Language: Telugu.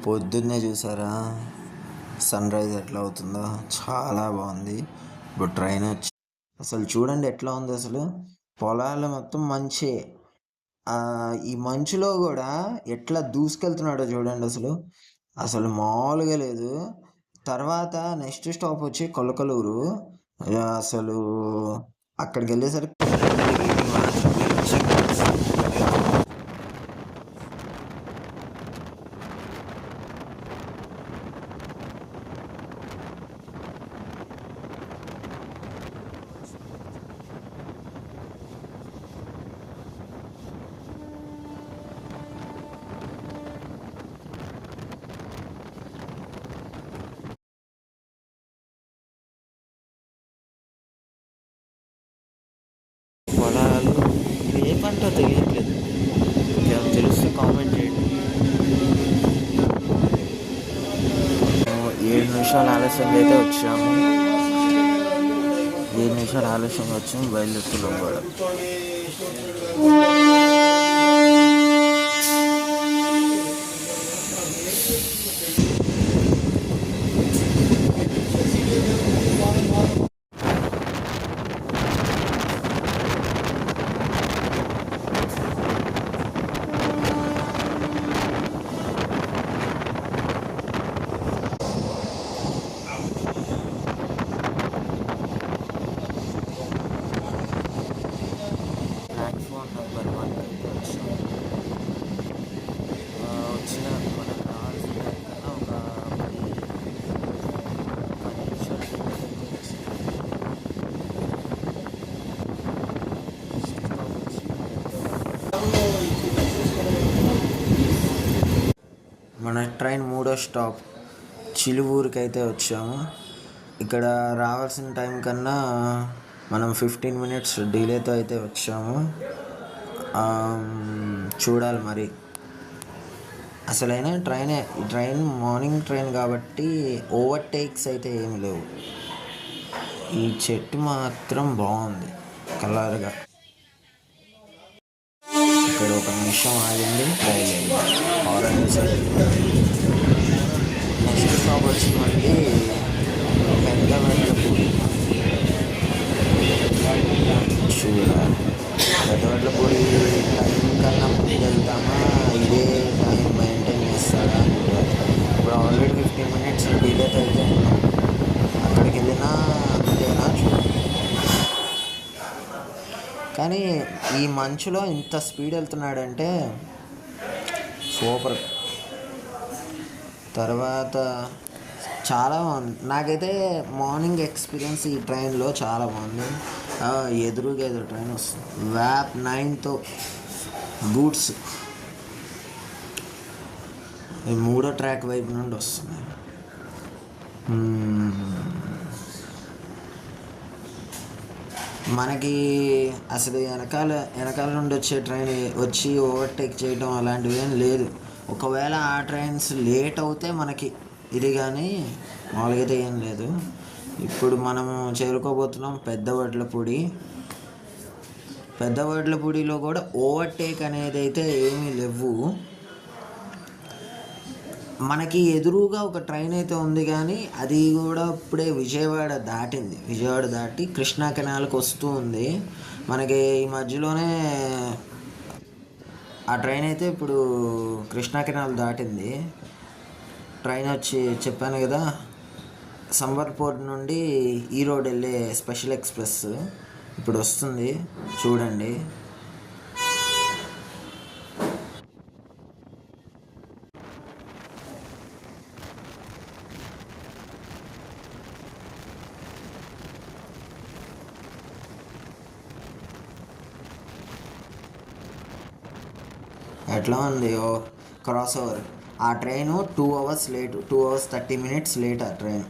పొద్దున్నే చూసారా సన్ రైజ్ ఎట్లా అవుతుందో, చాలా బాగుంది. ఇప్పుడు ట్రైన్ వచ్చి అసలు చూడండి ఎట్లా ఉంది. అసలు పొలాలు మొత్తం మంచే. ఈ మంచులో కూడా ఎట్లా దూసుకెళ్తున్నాడో చూడండి. అసలు అసలు మామూలుగా లేదు. తర్వాత నెక్స్ట్ స్టాప్ వచ్చి కొలకలూరు. అసలు అక్కడికి వెళ్ళేసరికి పొలాలు ఏ పంట తెలియట్లేదు. తెలిస్తే కామెంట్ చేయండి. 7 నిమిషాలు ఆలస్యంగా అయితే వచ్చాము. 7 నిమిషాలు ఆలస్యంగా వచ్చాము. బయలుదేరుతున్నాం కూడా. మన ట్రైన్ 3వ స్టాప్ చిలువూరుకి అయితే వచ్చాము. ఇక్కడ రావాల్సిన టైం కన్నా మనం 15 మినిట్స్ డిలేతో అయితే వచ్చాము. చూడాలి మరి. అసలైన ట్రైన్ మార్నింగ్ ట్రైన్ కాబట్టి ఓవర్టేక్స్ అయితే ఏమి లేవు. ఈ చెట్టు మాత్రం బాగుంది కలర్గా. ఇక్కడ ఒక నిమిషం ఆగింది. Train orange side. Next stop వచ్చిందండి పెద్దవడ్లపూడి. చూడాలి పెద్దవడ్లపూడి టైం కన్నా ముందు వెళ్తామా, ఇదే టైం మెయింటైన్ చేస్తాడా అనుకుంటారు. ఇప్పుడు ఆల్రెడీ 15 మినిట్స్ డిలేట్ అయితే ఉన్నాం. అక్కడికి వెళ్ళినా అంతేనా చూడండి. కానీ ఈ మంచులో ఇంత స్పీడ్ వెళ్తున్నాడంటే సూపర్. తర్వాత చాలా బాగుంది. నాకైతే మార్నింగ్ ఎక్స్పీరియన్స్ ఈ ట్రైన్లో చాలా బాగుంది. ఎదురుగా ట్రైన్ వస్తుంది. వ్యాప్ 9తో బూట్స్ ఈ 3వ ట్రాక్ వైపు నుండి వస్తుంది. మనకి అసలు వెనకాల నుండి వచ్చే ట్రైన్ వచ్చి ఓవర్టేక్ చేయడం అలాంటివి ఏం లేదు. ఒకవేళ ఆ ట్రైన్స్ లేట్ అవుతే మనకి ఇది, కానీ మామూలుగా అయితే ఏం లేదు. ఇప్పుడు మనము చేరుకోబోతున్నాం పెద్దవడ్లపూడిలో కూడా ఓవర్టేక్ అనేది అయితే ఏమీ లేవు. మనకి ఎదురుగా ఒక ట్రైన్ అయితే ఉంది, కానీ అది కూడా ఇప్పుడే విజయవాడ దాటి కృష్ణా కెనాల్కి వస్తూ ఉంది. మనకి ఈ మధ్యలోనే ఆ ట్రైన్ అయితే ఇప్పుడు కృష్ణా కెనాల్ దాటింది. ట్రైన్ వచ్చి చెప్పాను కదా సంబల్పూర్ నుండి ఈరోడ్ వెళ్ళే స్పెషల్ ఎక్స్ప్రెస్ ఇప్పుడు వస్తుంది, చూడండి. ఎట్లా ఉంది క్రాస్ ఓవర్. ఆ train 2 hours late, 2 hours 30 minutes late ఆ ట్రైన్.